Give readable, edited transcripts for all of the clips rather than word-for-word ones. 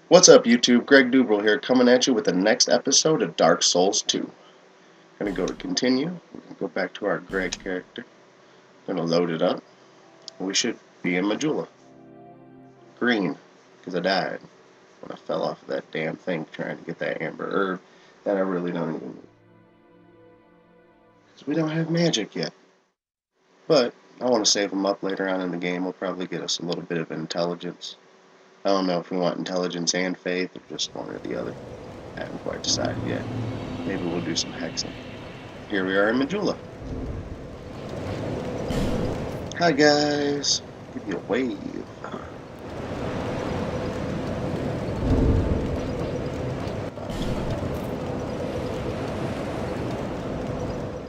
What's up, YouTube? Greg Dubril here, coming at you with the next episode of Dark Souls 2. Gonna go to continue. We can go back to our Greg character. Gonna load it up. We should be in Majula. Green, because I died when I fell off of that damn thing trying to get that amber herb that I really don't even need. Because we don't have magic yet. But I want to save them up later on in the game. We'll probably get us a little bit of intelligence. I don't know if we want intelligence and faith or just one or the other. I haven't quite decided yet. Maybe we'll do some hexing. Here we are in Majula. Hi guys. Give you a wave.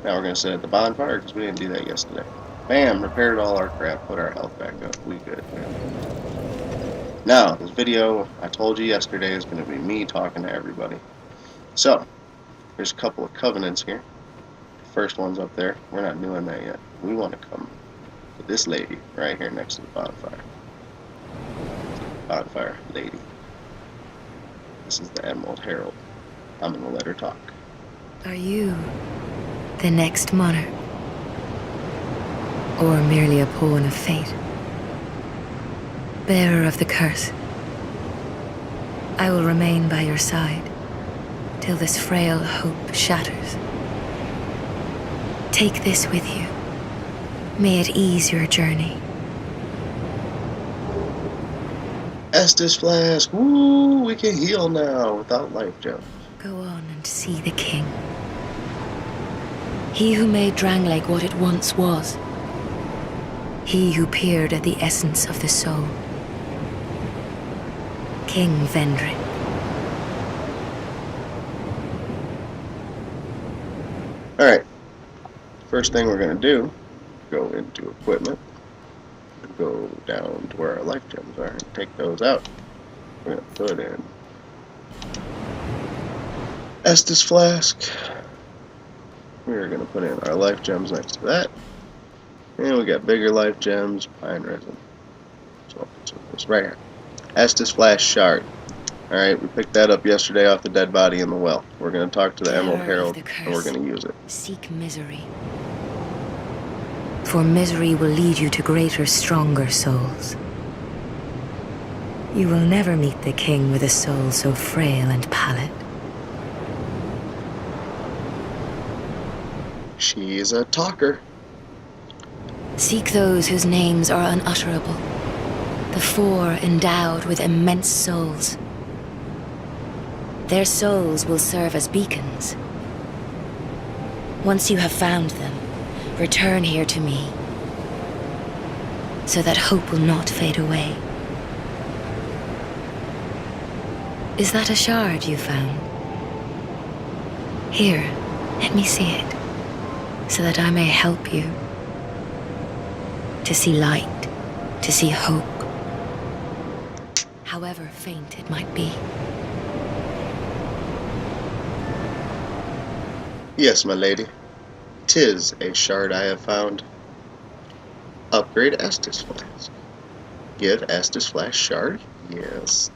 Now we're going to sit at the bonfire because we didn't do that yesterday. Bam! Repaired all our crap. Put our health back up. We good, man. Now, this video, I told you yesterday, is going to be me talking to everybody. So, there's a couple of covenants here. The first one's up there. We're not doing that yet. We want to come to this lady right here next to the bonfire. Bonfire lady. This is the Emerald Herald. I'm going to let her talk. Are you the next monarch? Or merely a pawn of fate? Bearer of the curse, I will remain by your side till this frail hope shatters. Take this with you. May it ease your journey. Estus Flask! Woo! We can heal now without life gems. Go on and see the king. He who made Dranglake what it once was. He who peered at the essence of the soul. King Vendrick. Alright. First thing we're going to do, go into equipment. Go down to where our life gems are and take those out. We're going to put in Estus Flask. We're going to put in our life gems next to that. And we got bigger life gems, pine resin. So it's right here. Estus Flask Shard. Alright, we picked that up yesterday off the dead body in the well. We're going to talk to the Emerald Herald and we're going to use it. Seek misery. For misery will lead you to greater, stronger souls. You will never meet the king with a soul so frail and pallid. She is a talker. Seek those whose names are unutterable. The four endowed with immense souls. Their souls will serve as beacons. Once you have found them, return here to me, so that hope will not fade away. Is that a shard you found? Here, let me see it, so that I may help you. To see light, to see hope, however faint it might be. Yes, my lady. 'Tis a shard I have found. Upgrade Estus Flask. Give Estus Flask shard? Yes.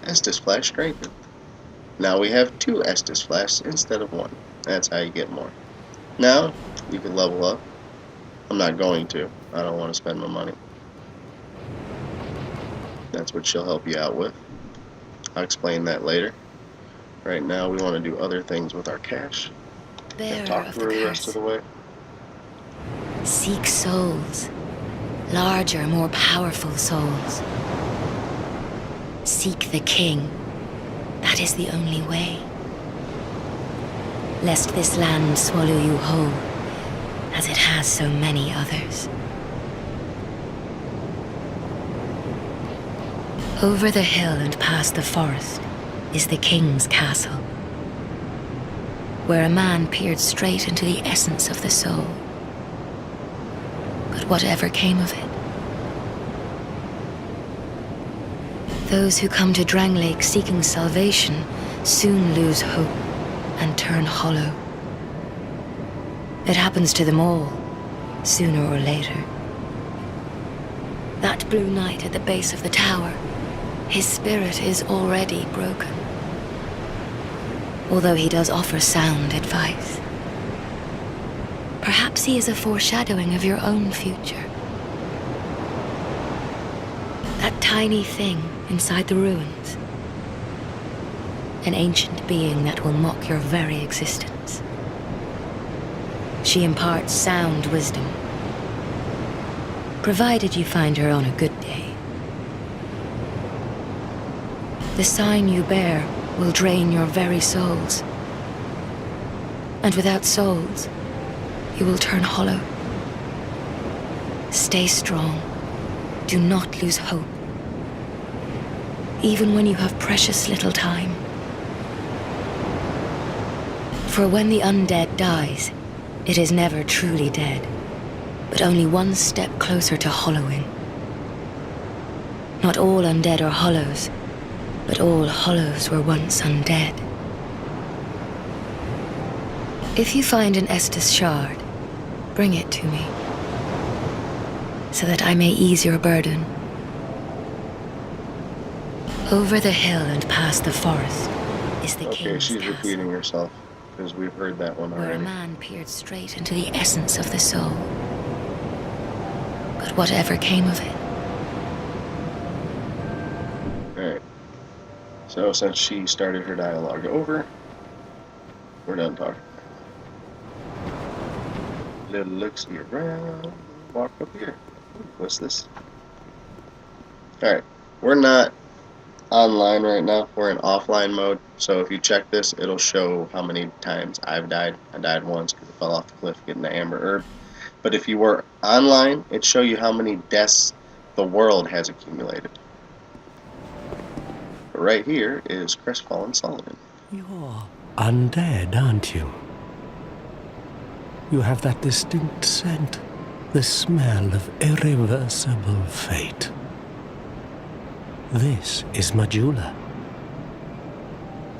Estus Flask strengthened. Now we have 2 Estus Flasks instead of 1. That's how you get more. Now, you can level up. I'm not going to. I don't want to spend my money. That's what she'll help you out with. I'll explain that later. Right now, we want to do other things with our cash. And talk to her the rest of the way. Seek souls. Larger, more powerful souls. Seek the king. That is the only way. Lest this land swallow you whole, as it has so many others. Over the hill and past the forest is the king's castle, where a man peered straight into the essence of the soul. But whatever came of it? Those who come to Dranglake seeking salvation soon lose hope and turn hollow. It happens to them all, sooner or later. That blue knight at the base of the tower, his spirit is already broken. Although he does offer sound advice. Perhaps he is a foreshadowing of your own future. That tiny thing inside the ruins. An ancient being that will mock your very existence. She imparts sound wisdom, provided you find her on a good day. The sign you bear will drain your very souls. And without souls, you will turn hollow. Stay strong. Do not lose hope. Even when you have precious little time. For when the undead dies, it is never truly dead, but only one step closer to hollowing. Not all undead are hollows, but all hollows were once undead. If you find an Estus shard, bring it to me, so that I may ease your burden. Over the hill and past the forest is the king's she's castle, repeating herself, because we've heard that one where a already. man peered straight into the essence of the soul. But whatever came of it, Alright. So since she started her dialogue over, we're done talking. Little look-see around. Walk up here. What's this? Alright. We're not online right now. We're in offline mode. So if you check this, it'll show how many times I've died. I died once because I fell off the cliff getting the amber herb. But if you were online, it'd show you how many deaths the world has accumulated. But right here is Crestfallen Solomon. You're undead, aren't you? You have that distinct scent, the smell of irreversible fate. This is majula.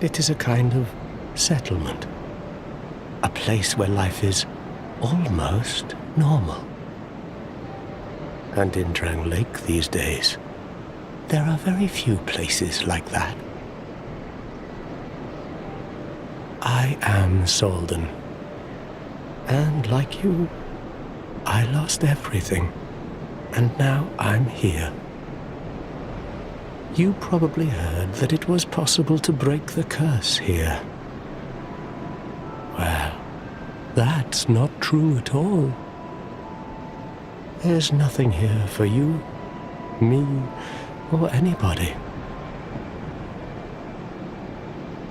It is a kind of settlement, a place where life is almost normal. And in Drang Lake these days, there are very few places like that. I am Solden. And like you, I lost everything, and now I'm here. You probably heard that it was possible to break the curse here. Well, that's not true at all. There's nothing here for you, me, or anybody.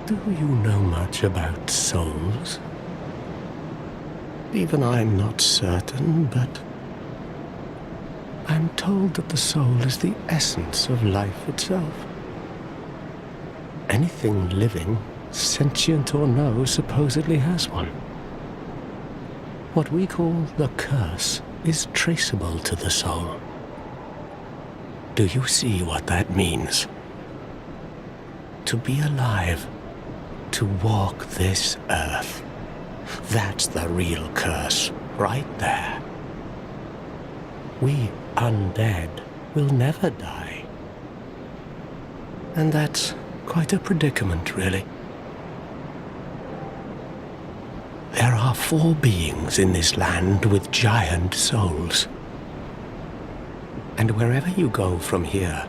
Do you know much about souls? Even I'm not certain, but I'm told that the soul is the essence of life itself. Anything living, sentient or no, supposedly has one. What we call the curse is traceable to the soul. Do you see what that means? To be alive, to walk this earth. That's the real curse, right there. We undead will never die. And that's quite a predicament, really. There are 4 beings in this land with giant souls. And wherever you go from here,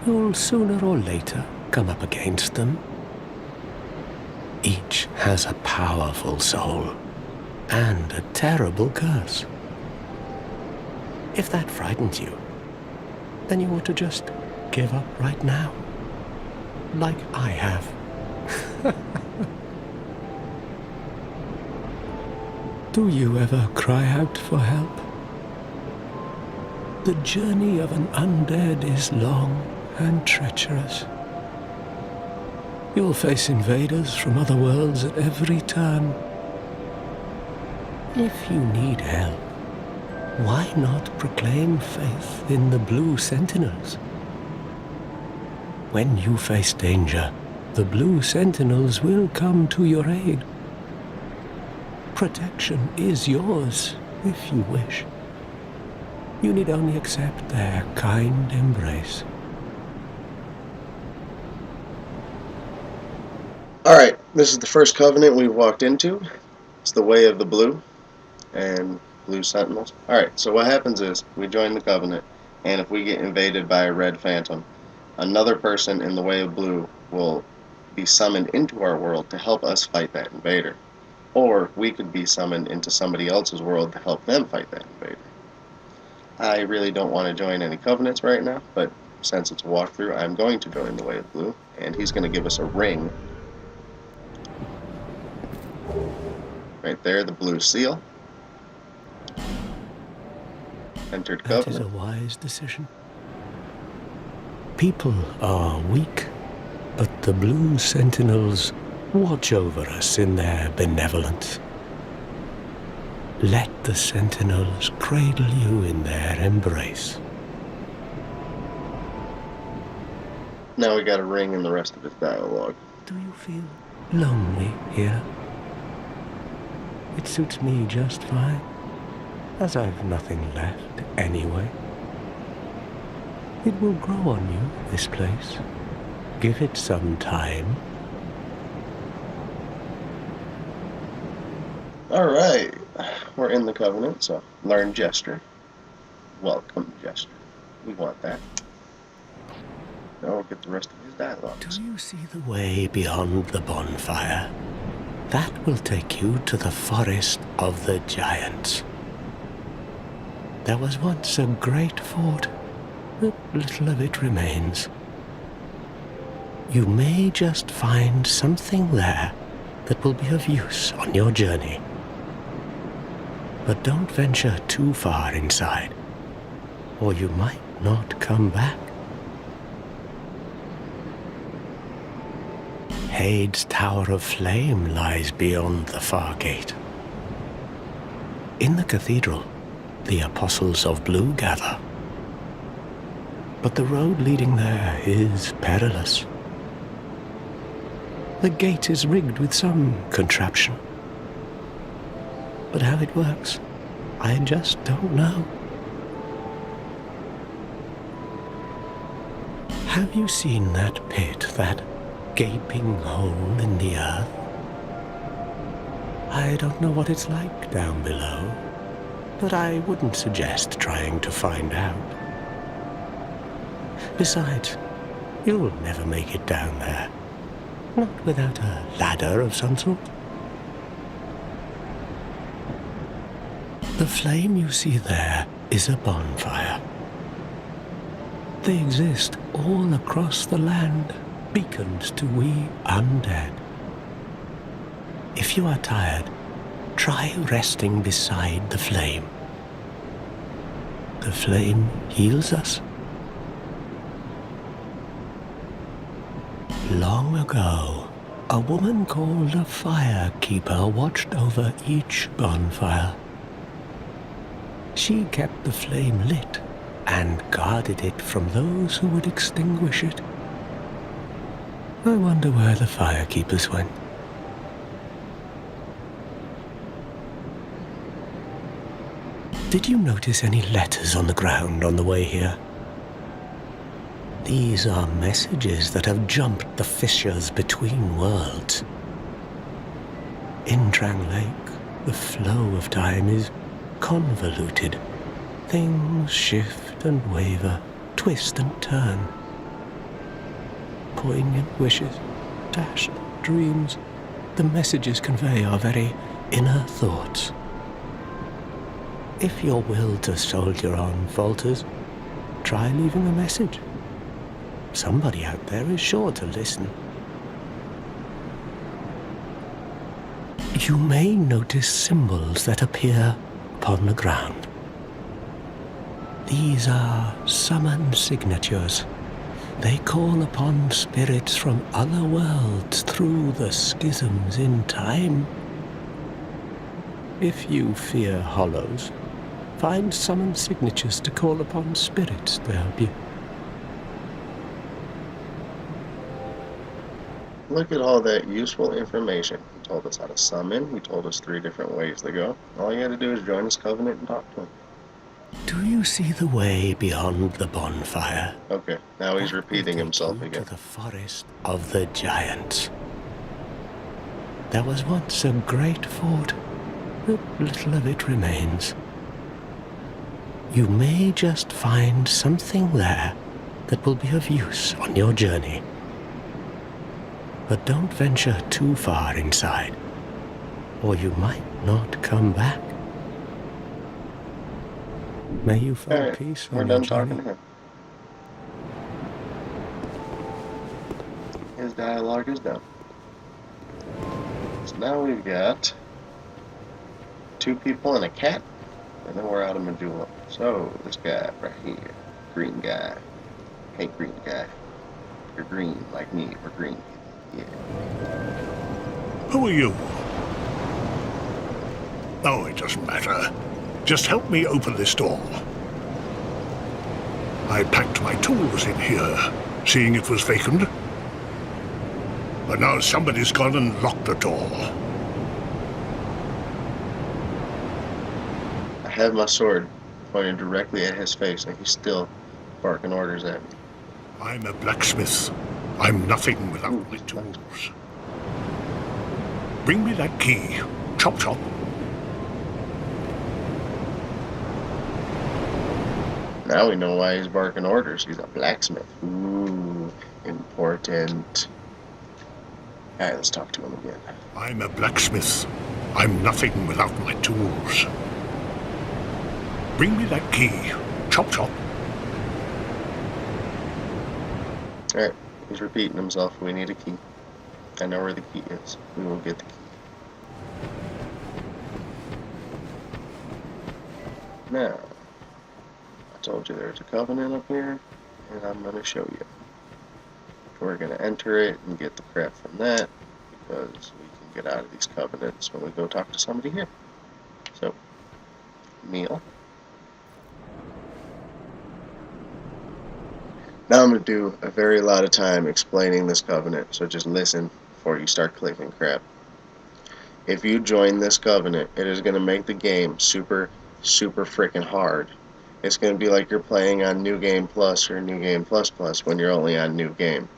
you'll sooner or later come up against them. Each has a powerful soul and a terrible curse. If that frightens you, then you ought to just give up right now, like I have. Do you ever cry out for help? The journey of an undead is long and treacherous. You'll face invaders from other worlds at every turn. If you need help, why not proclaim faith in the Blue Sentinels? When you face danger, the Blue Sentinels will come to your aid. Protection is yours, if you wish. You need only accept their kind embrace. Alright, this is the first covenant we've walked into. It's the Way of the Blue and Blue Sentinels. Alright, so what happens is we join the covenant, and if we get invaded by a red phantom, another person in the Way of Blue will be summoned into our world to help us fight that invader. Or we could be summoned into somebody else's world to help them fight that invader. I really don't want to join any covenants right now, but since it's a walkthrough, I'm going to join the Way of Blue, and he's going to give us a ring. Right there, the blue seal. Entered covenant. That is a wise decision. People are weak, but the Blue Sentinels watch over us in their benevolence. Let the Sentinels cradle you in their embrace. Now we got a ring in the rest of his dialogue. Do you feel lonely here? It suits me just fine, as I've nothing left anyway. It will grow on you, this place. Give it some time. Alright, we're in the covenant, so learn gesture. Welcome gesture. We want that. Now we'll get the rest of his dialogue. Do you see the way beyond the bonfire? That will take you to the forest of the giants. There was once a great fort, but little of it remains. You may just find something there that will be of use on your journey. But don't venture too far inside, or you might not come back. Hade's Tower of Flame lies beyond the far gate. In the cathedral, the Apostles of Blue gather. But the road leading there is perilous. The gate is rigged with some contraption. But how it works, I just don't know. Have you seen that pit, that gaping hole in the earth? I don't know what it's like down below, but I wouldn't suggest trying to find out. Besides, you'll never make it down there, not without a ladder of some sort. The flame you see there is a bonfire. They exist all across the land, beacons to we undead. If you are tired, try resting beside the flame. The flame heals us. Long ago, a woman called a firekeeper watched over each bonfire. She kept the flame lit and guarded it from those who would extinguish it. I wonder where the firekeepers went. Did you notice any letters on the ground on the way here? These are messages that have jumped the fissures between worlds. In Drang Lake, the flow of time is convoluted. Things shift and waver, twist and turn. Poignant wishes, dashed dreams, the messages convey our very inner thoughts. If your will to soldier on falters, try leaving a message. Somebody out there is sure to listen. You may notice symbols that appear upon the ground. These are summon signatures. They call upon spirits from other worlds through the schisms in time. If you fear hollows, find summon signatures to call upon spirits to help you. Look at all that useful information. He told us how to summon. He told us 3 different ways to go. All you had to do is join his covenant and talk to him. Do you see the way beyond the bonfire? Okay, now he's That will repeating take himself you again. to the forest of the giants. There was once a great fort, but little of it remains. You may just find something there that will be of use on your journey. But don't venture too far inside, or you might not come back. May you find Alright, peace we're on your done talking journey. to him. His dialogue is done. So now we've got 2 people and a cat, and then we're out of majula. So, this guy right here, green guy. Hey, green guy. You're green, like me. We're green. Yeah. Who are you? Oh, it doesn't matter. Just help me open this door. I packed my tools in here, seeing it was vacant. But now somebody's gone and locked the door. I have my sword pointed directly at his face, and he's still barking orders at me. I'm a blacksmith. I'm nothing without Ooh, my tools. Bring me that key. Chop chop. Now we know why he's barking orders. He's a blacksmith. Ooh, important. Alright, let's talk to him again. I'm a blacksmith. I'm nothing without my tools. Bring me that key. Chop chop. Alright, he's repeating himself. We need a key. I know where the key is. We will get the key. Now, I told you there's a covenant up here, and I'm going to show you. We're going to enter it and get the crap from that, because we can get out of these covenants when we go talk to somebody here. So, meal. Now I'm going to do a very lot of time explaining this covenant, so just listen before you start clicking crap. If you join this covenant, it is going to make the game super freaking hard. It's going to be like you're playing on New Game Plus or New Game Plus Plus when you're only on New Game.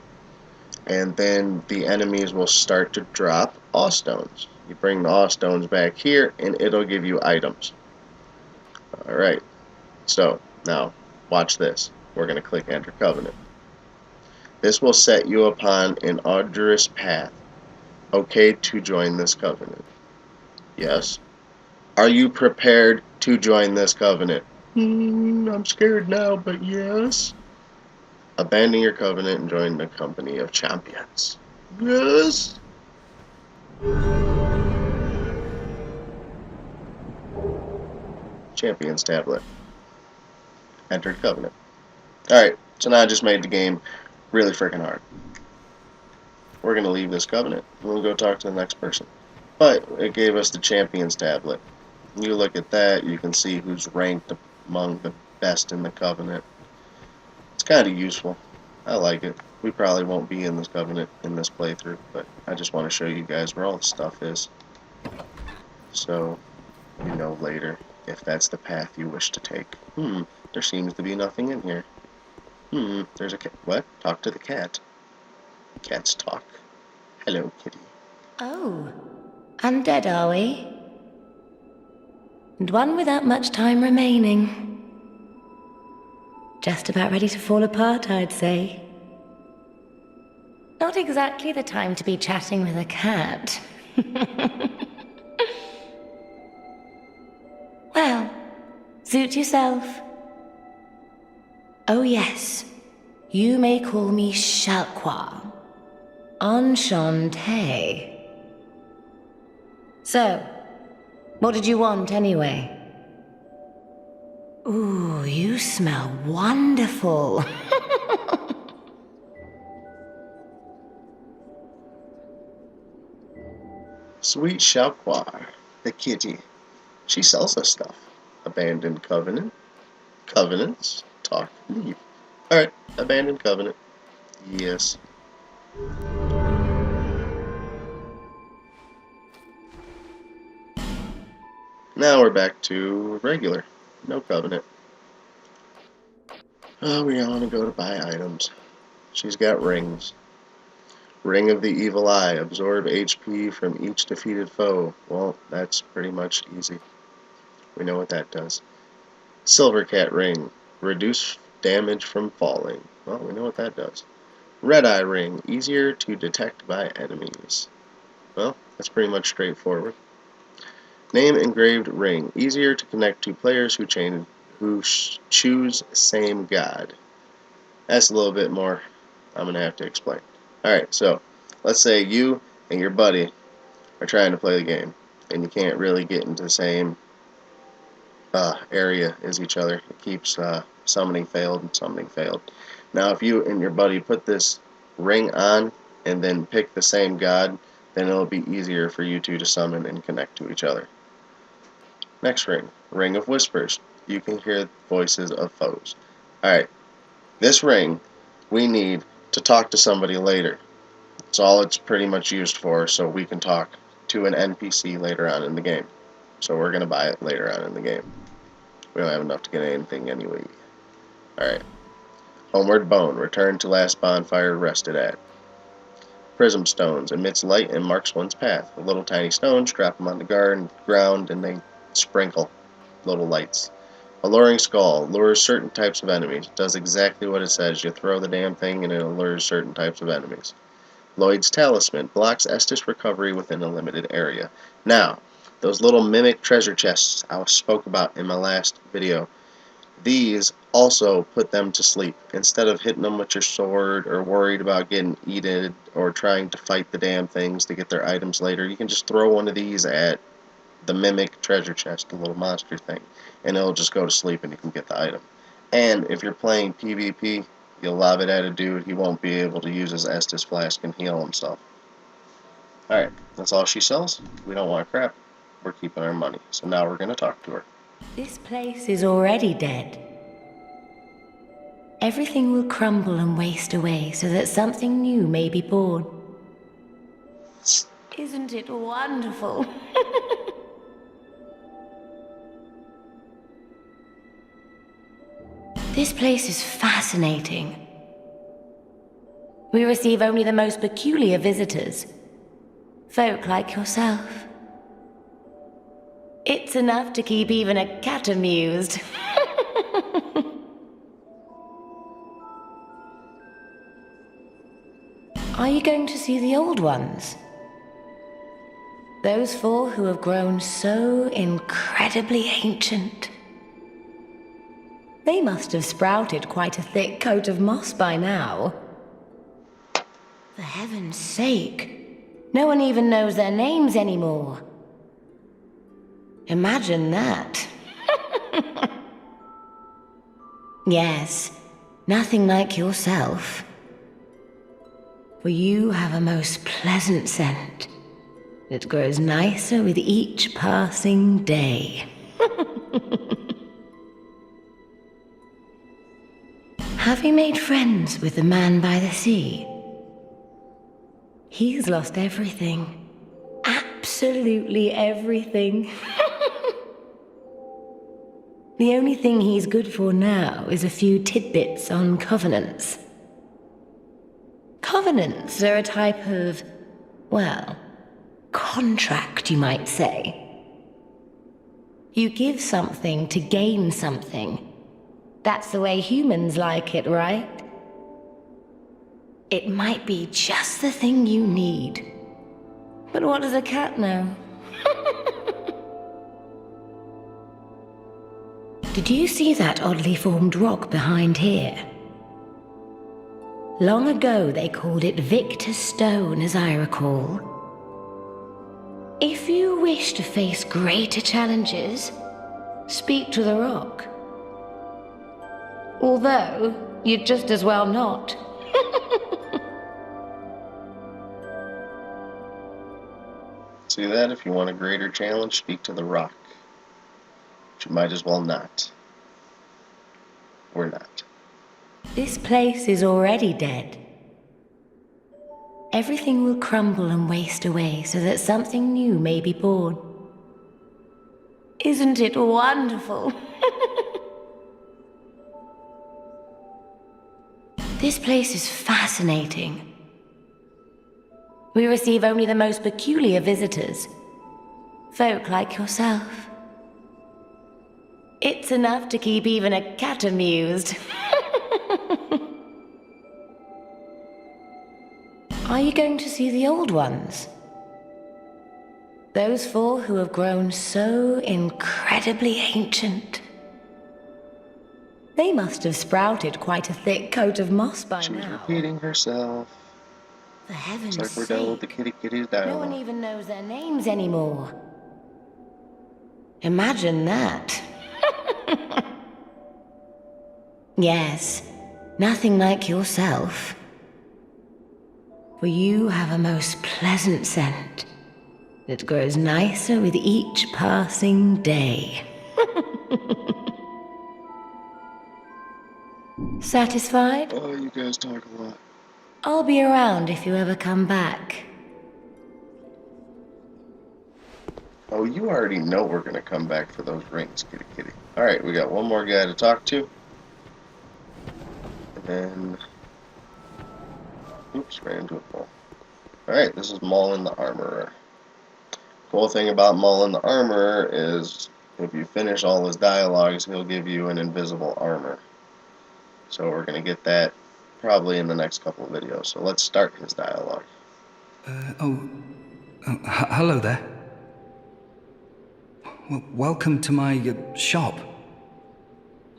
And then the enemies will start to drop awe stones. You bring the awe stones back here and it'll give you items. Alright, so now watch this. We're going to click Enter Covenant. This will set you upon an arduous path. Okay to join this covenant. Yes. Are you prepared to join this covenant? I'm scared now, but yes. Abandon your covenant and join the company of champions. Yes. Champions tablet. Entered covenant. Alright, so now I just made the game really freaking hard. We're going to leave this covenant and we'll go talk to the next person. But it gave us the champions tablet. You look at that, you can see who's ranked among the best in the covenant. It's kind of useful. I like it. We probably won't be in this covenant in this playthrough, but I just want to show you guys where all the stuff is. So, you know later if that's the path you wish to take. There seems to be nothing in here. There's a cat. What? Talk to the cat. Cats talk. Hello, kitty. Oh, undead are we? And one without much time remaining. Just about ready to fall apart, I'd say. Not exactly the time to be chatting with a cat. Well, suit yourself. Oh yes, you may call me Shalqua. Enchanté. So, what did you want anyway? Ooh, you smell wonderful. Sweet Shalquar, the kitty. She sells us stuff. Abandoned covenant. Covenants. Talk. Leave. Alright, abandoned covenant. Yes. Now we're back to regular. No covenant. Oh, we want to go to buy items. She's got rings. Ring of the Evil Eye. Absorb HP from each defeated foe. Well, that's pretty much easy. We know what that does. Silver Cat Ring. Reduce damage from falling. Well, we know what that does. Red Eye Ring. Easier to detect by enemies. Well, that's pretty much straightforward. Name Engraved Ring. Easier to connect to players who choose same god. That's a little bit more I'm going to have to explain. Alright, so let's say you and your buddy are trying to play the game, and you can't really get into the same area as each other. It keeps summoning failed and summoning failed. Now, if you and your buddy put this ring on and then pick the same god, then it'll be easier for you two to summon and connect to each other. Next ring, Ring of Whispers. You can hear voices of foes. Alright, this ring we need to talk to somebody later. That's all it's pretty much used for, so we can talk to an NPC later on in the game. So we're going to buy it later on in the game. We don't have enough to get anything anyway. Alright. Homeward Bone. Return to last bonfire rested at. Prism Stones. Emits light and marks one's path. The little tiny stones, drop them on the ground and they sprinkle little lights. Alluring Skull. Lures certain types of enemies. It does exactly what it says. You throw the damn thing and it allures certain types of enemies. Lloyd's Talisman. Blocks Estus recovery within a limited area. Now, those little mimic treasure chests I spoke about in my last video, these also put them to sleep. Instead of hitting them with your sword or worried about getting eaten or trying to fight the damn things to get their items later, you can just throw one of these at the mimic treasure chest, the little monster thing, and it'll just go to sleep and you can get the item. And if you're playing PvP, you'll lob it at a dude, he won't be able to use his Estus flask and heal himself. Alright, that's all she sells. We don't want crap. We're keeping our money. So now we're going to talk to her. This place is already dead. Everything will crumble and waste away so that something new may be born. Isn't it wonderful? This place is fascinating. We receive only the most peculiar visitors. Folk like yourself. It's enough to keep even a cat amused. Are you going to see the old ones? Those four who have grown so incredibly ancient. They must have sprouted quite a thick coat of moss by now. For heaven's sake, no one even knows their names anymore. Imagine that. Yes, nothing like yourself. For you have a most pleasant scent. It grows nicer with each passing day. Have you made friends with the man by the sea? He's lost everything. Absolutely everything. The only thing he's good for now is a few tidbits on covenants. Covenants are a type of, well, contract, you might say. You give something to gain something. That's the way humans like it, right? It might be just the thing you need. But what does a cat know? Did you see that oddly formed rock behind here? Long ago they called it Victor's Stone, as I recall. If you wish to face greater challenges, speak to the rock. Although, you'd just as well not. See that? If you want a greater challenge, speak to the rock. But you might as well not. We're not. This place is already dead. Everything will crumble and waste away so that something new may be born. Isn't it wonderful? This place is fascinating. We receive only the most peculiar visitors. Folk like yourself. It's enough to keep even a cat amused. Are you going to see the old ones? Those four who have grown so incredibly ancient. They must have sprouted quite a thick coat of moss by She's now. repeating herself. For heaven's It's like we're done with the sake. kitty's No one dialogue. even knows their names anymore. Imagine that. Yes, nothing like yourself. For you have a most pleasant scent that grows nicer with each passing day. Satisfied? Oh, you guys talk a lot. I'll be around if you ever come back. Oh, you already know we're gonna come back for those rings, kitty. Alright, we got one more guy to talk to. And then... Oops, ran into a pole. Alright, this is Mullen the Armorer. Cool thing about Mullen the Armorer is if you finish all his dialogues, he'll give you an invisible armor. So we're gonna get that probably in the next couple of videos. So let's start his dialogue. Hello there. Well, welcome to my shop.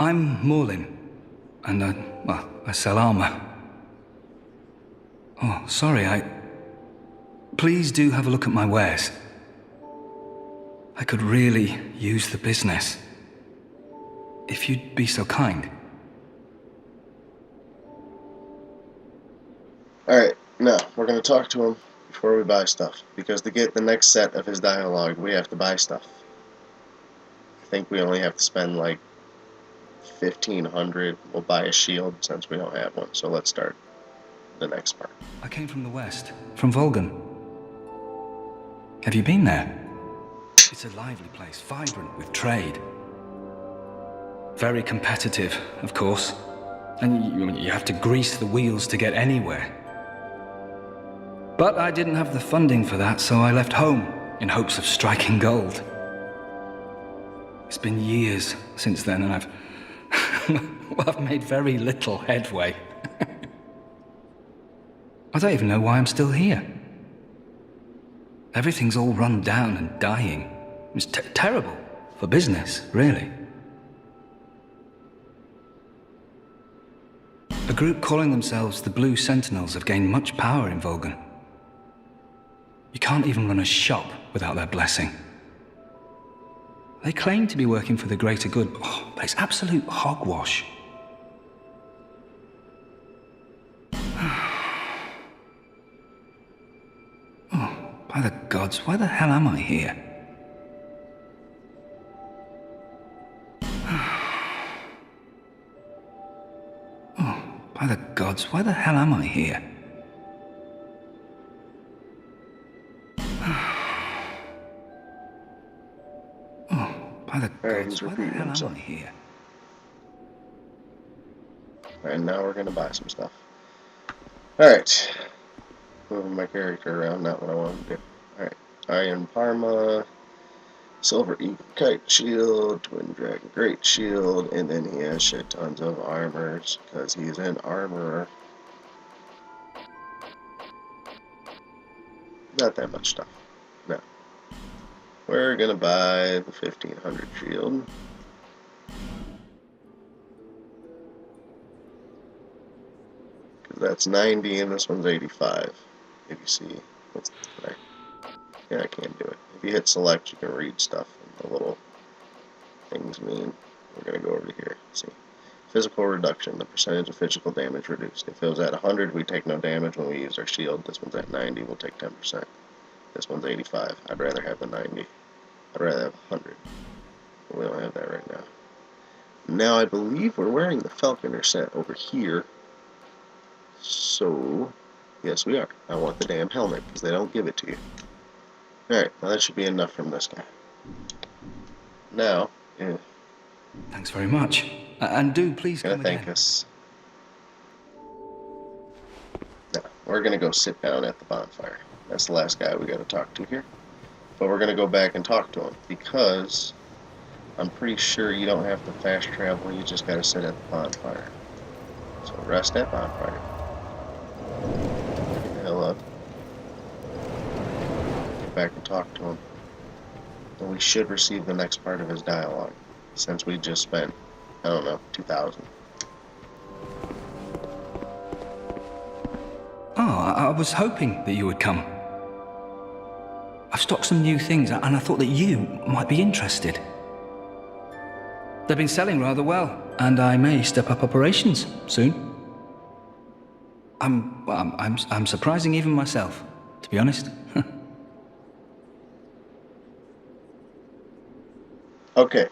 I'm Morlin, and I sell armor. Oh, sorry, Please do have a look at my wares. I could really use the business. If you'd be so kind. Alright, now we're going to talk to him before we buy stuff. Because to get the next set of his dialogue, we have to buy stuff. I think we only have to spend like 1,500. We'll buy a shield since we don't have one. So let's start the next part. I came from the west, from Volgan. Have you been there? It's a lively place, vibrant with trade. Very competitive, of course. And you have to grease the wheels to get anywhere. But I didn't have the funding for that, so I left home in hopes of striking gold. It's been years since then, and I've made very little headway. I don't even know why I'm still here. Everything's all run down and dying. It's terrible for business, really. A group calling themselves the Blue Sentinels have gained much power in Volgan. You can't even run a shop without their blessing. They claim to be working for the greater good, but it's absolute hogwash. Oh, by the gods, why the hell am I here? Oh, by the gods, why the hell am I here? By the gods, why the hell am I here? And now we're gonna buy some stuff. Alright. Moving my character around, not what I wanted to do. Alright. Iron Parma, Silver Eagle Kite Shield, Twin Dragon Great Shield, and then he has shit tons of armors, because he's an armorer. Not that much stuff. No. We're gonna buy the 1,500 shield. Because that's 90 and this one's 85. If you see, what's there? Yeah, I can't do it. If you hit select, you can read stuff and the little things mean. We're gonna go over to here. See. Physical reduction, the percentage of physical damage reduced. If it was at 100, we take no damage when we use our shield. This one's at 90, we'll take 10%. This one's 85. I'd rather have the 90. I'd rather have 100. But we don't have that right now. Now I believe we're wearing the Falconer set over here. So, yes we are. I want the damn helmet, because they don't give it to you. Alright, now that should be enough from this guy. Now, Thanks very much. And do please come gonna thank again. us. we're going to go sit down at the bonfire. That's the last guy we got to talk to here. But we're going to go back and talk to him, because I'm pretty sure you don't have to fast travel, you just got to sit at the bonfire. So rest at bonfire. Get the hell up. Get back and talk to him. And we should receive the next part of his dialogue, since we just spent, I don't know, 2,000. Oh, I was hoping that you would come. I've stocked some new things, and I thought that you might be interested. They've been selling rather well, and I may step up operations soon. I'm surprising even myself, to be honest. Okay,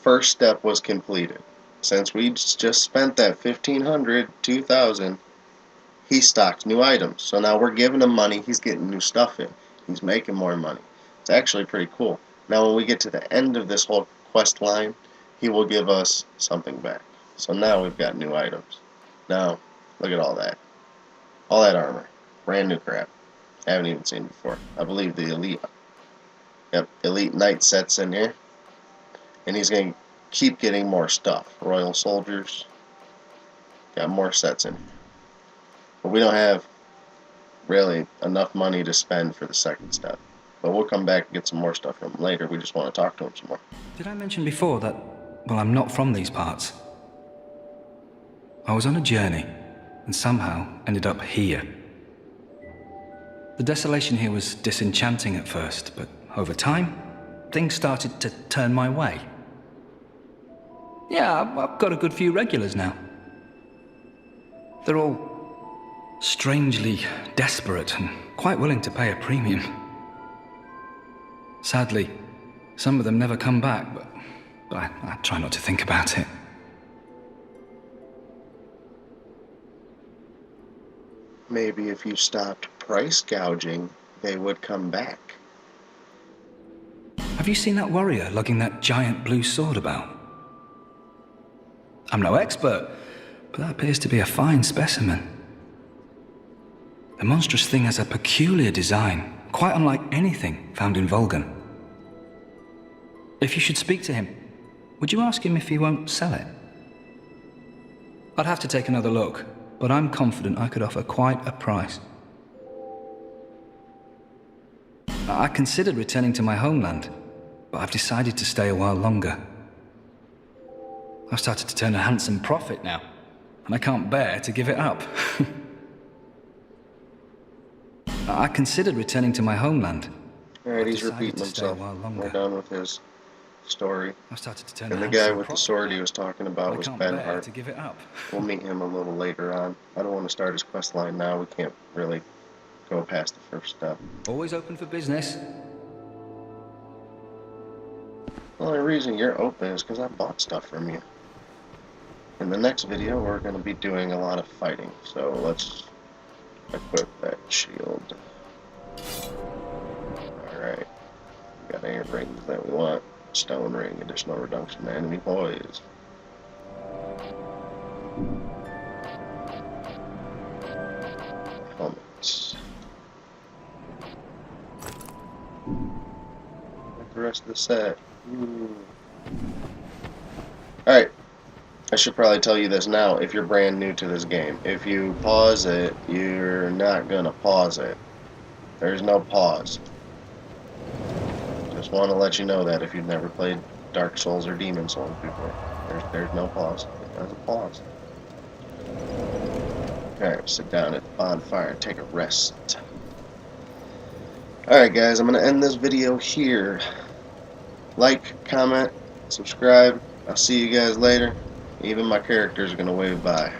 first step was completed. Since we just spent that 1,500, 2,000, he stocked new items. So now we're giving him money, he's getting new stuff in. He's making more money. It's actually pretty cool. Now when we get to the end of this whole quest line, he will give us something back. So now we've got new items. Now, look at all that. All that armor. Brand new crap. I haven't even seen before. I believe the elite knight set's in here. And he's going to keep getting more stuff. Royal soldiers. Got more sets in here. But we don't have really enough money to spend for the second step. But we'll come back and get some more stuff from him later. We just want to talk to him some more. Did I mention before that, well, I'm not from these parts? I was on a journey, and somehow ended up here. The desolation here was disenchanting at first, but over time, things started to turn my way. Yeah, I've got a good few regulars now. They're all strangely desperate and quite willing to pay a premium. Sadly, some of them never come back, but I try not to think about it. Maybe if you stopped price gouging, they would come back. Have you seen that warrior lugging that giant blue sword about? I'm no expert, but that appears to be a fine specimen. The monstrous thing has a peculiar design, quite unlike anything found in Volgan. If you should speak to him, would you ask him if he won't sell it? I'd have to take another look, but I'm confident I could offer quite a price. I considered returning to my homeland, but I've decided to stay a while longer. I've started to turn a handsome profit now, and I can't bear to give it up. I considered returning to my homeland. Alright, he's repeating himself. We're done with his story. I've started to turn And the guy with the sword he was talking about was Ben Hart. to give it up. We'll meet him a little later on. I don't want to start his quest line now. We can't really go past the first step. Always open for business. The only reason you're open is because I bought stuff from you. In the next video, we're going to be doing a lot of fighting. So let's equip that shield. Alright. We got any rings that we want. Stone ring, additional reduction to enemy poise. Helmets. Like the rest of the set. Alright. I should probably tell you this now if you're brand new to this game. If you pause it, you're not gonna pause it. There's no pause. Just want to let you know that if you've never played Dark Souls or Demon Souls before. There's no pause. There's a pause. Alright, sit down at the bonfire and take a rest. Alright guys, I'm going to end this video here. Like, comment, subscribe. I'll see you guys later. Even my characters are going to wave bye.